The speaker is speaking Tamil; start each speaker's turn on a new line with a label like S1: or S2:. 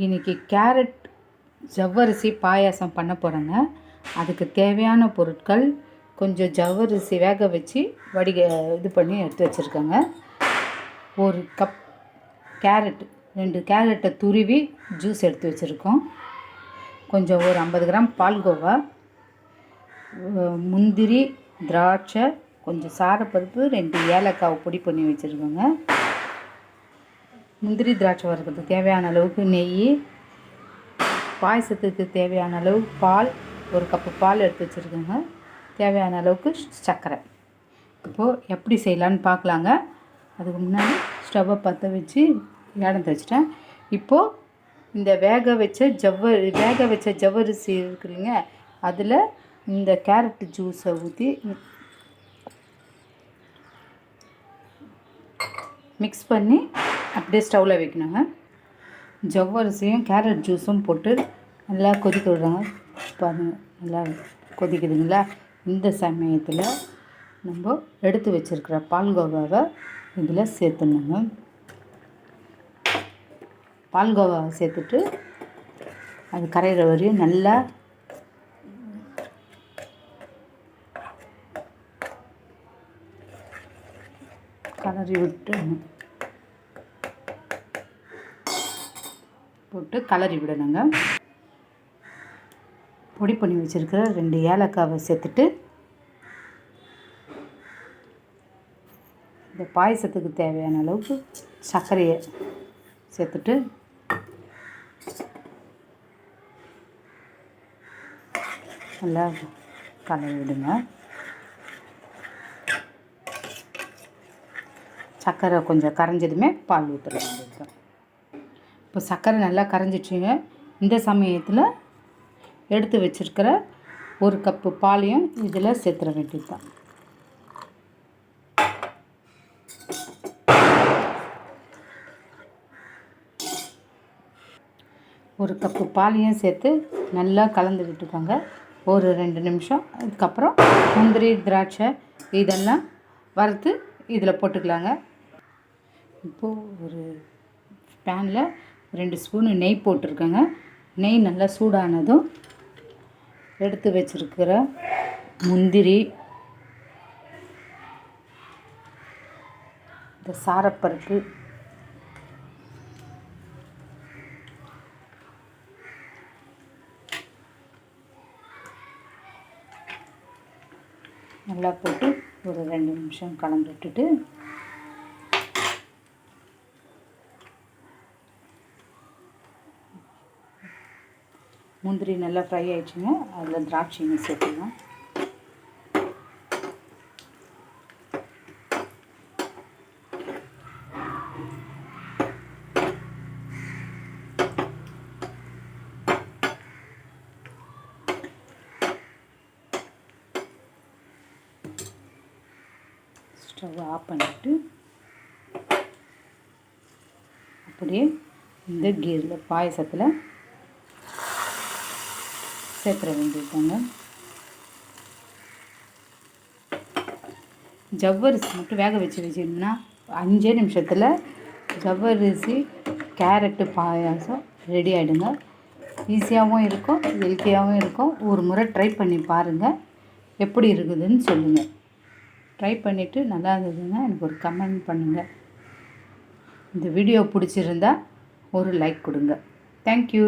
S1: இன்றைக்கி கேரட் ஜவ்வரிசி பாயாசம் பண்ண போகிறேங்க. அதுக்கு தேவையான பொருட்கள் கொஞ்சம் ஜவ்வரிசி வேக வச்சு இது பண்ணி எடுத்து வச்சுருக்கேங்க. ஒரு கப் கேரட், 2 கேரட்டை துருவி ஜூஸ் எடுத்து வச்சுருக்கோம். கொஞ்சம் ஒரு 50 கிராம் பால்கோவா, முந்திரி, திராட்சை, கொஞ்சம் சாரப்பருப்பு, 2 ஏலக்காவை பொடி பண்ணி வச்சுருக்கோங்க. முந்திரி திராட்சை வறுக்கிறதுக்கு தேவையான அளவுக்கு நெய், பாயசத்துக்கு தேவையான அளவு பால், ஒரு கப்பு பால் எடுத்து வச்சுருக்கோங்க. தேவையான அளவுக்கு சர்க்கரை. இப்போது எப்படி செய்யலான்னு பார்க்கலாங்க. அதுக்கு முன்னாடி ஸ்டவ்வை பற்ற வச்சு இடத்த வச்சுட்டேன். இப்போது இந்த வேக வச்ச ஜவ்வரிசி இருக்குதுங்க, அதில் இந்த கேரட் ஜூஸை ஊற்றி மிக்ஸ் பண்ணி அப்படியே ஸ்டவ்வில் வைக்கணுங்க. ஜவ்வரிசியும் கேரட் ஜூஸும் போட்டு நல்லா கொதிக்க விடுறாங்க. பாருங்கள், நல்லா கொதிக்குதுங்களா? இந்த சமயத்தில் நம்ம எடுத்து வச்சுருக்கிற பால்கோவாவை இதில் சேர்த்துணுங்க. பால்கோவாவை சேர்த்துட்டு அது கரையிற வரையும் நல்லா கலரி போட்டு கலரி விடணுங்க. பொடி பண்ணி வச்சுருக்கிற 2 ஏலக்காவை சேர்த்துட்டு இந்த பாயசத்துக்கு தேவையான அளவுக்கு சர்க்கரையை சேர்த்துட்டு நல்லா கலரி விடுங்க. சர்க்கரை கொஞ்சம் கரைஞ்சதுமே பால் ஊற்ற வேண்டியது. இப்போ சர்க்கரை நல்லா கரைஞ்சிடுச்சுங்க. இந்த சமயத்தில் எடுத்து வச்சுருக்கிற 1 கப்பு பாலையும் இதில் சேர்த்துற வேண்டியது தான். ஒரு கப்பு பாலையும் சேர்த்து நல்லா கலந்து விட்டுக்கோங்க. ஒரு 2 நிமிஷம். அதுக்கப்புறம் முந்திரி, திராட்சை இதெல்லாம் வறுத்து இதில் போட்டுக்கலாங்க. இப்போது ஒரு பேனில் 2 ஸ்பூனு நெய் போட்டிருக்கேங்க. நெய் நல்லா சூடானதும் எடுத்து வச்சுருக்கிற முந்திரி, இந்த சாரப்பருப்பு, நல்லா போட்டு ஒரு 2 நிமிஷம் கலந்து விட்டுட்டு முந்திரி நல்லா ஃப்ரை ஆகிடுச்சுங்க. அதில் திராட்சையும் சேர்த்துக்கலாம். ஸ்டவ் ஆஃப் பண்ணிவிட்டு அப்படியே இந்த கீரில் பாயசத்தில் சேர்த்துற வேண்டியதுதாங்க. ஜவ்வரிசி மட்டும் வேக வச்சிங்கன்னா 5 நிமிஷத்தில் ஜவ்வரிசி கேரட்டு பாயாசம் ரெடி ஆகிடுங்க. ஈஸியாகவும் இருக்கும், ஹெல்த்தியாகவும் இருக்கும். ஒரு முறை ட்ரை பண்ணி பாருங்கள், எப்படி இருக்குதுன்னு சொல்லுங்கள். ட்ரை பண்ணிவிட்டு நல்லா இருந்ததுன்னா எனக்கு ஒரு கமெண்ட் பண்ணுங்கள். இந்த வீடியோ பிடிச்சிருந்தா ஒரு லைக் கொடுங்க. தேங்க்யூ.